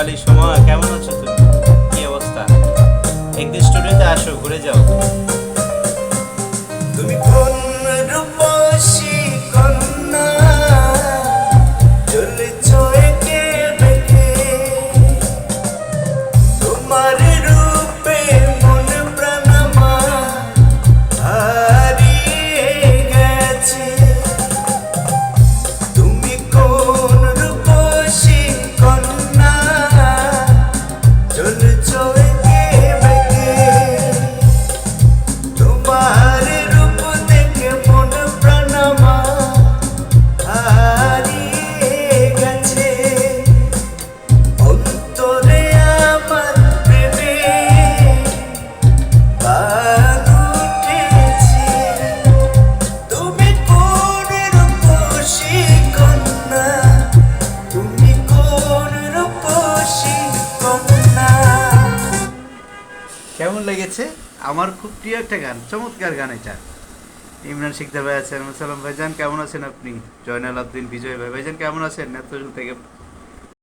সোনালি সময়, কেমন আছো তুমি? কি অবস্থা? একদিন স্টুডিওতে আসো, ঘুরে যাও। তুমি কোন রূপসী কন্যা, চলেছ একে বেঁকে। তোমার রূপে মন প্রাণ আমার হারিয়ে গেছে। তুমি কোন রূপসী কন্যা, চলেছ একে বেঁকে। তোমার রূপ দেখে মন প্রাণ আমার হারিয়ে গেছে। অন্তরে আমার প্রেমে বান উঠেছে। তুমি কোন রূপসী কন্যা, তুমি কোন রূপসী কন্যা। কেমন লেগেছে? আমার খুব প্রিয় একটা গান, চমৎকার গান এটা। ইমরান শিকদার ভাই আছেন, সালাম ভাইজান কেমন আছেন আপনি? জয়নাল আবদিন, বিজয় ভাই ভাইজান কেমন আছেন? এত থেকে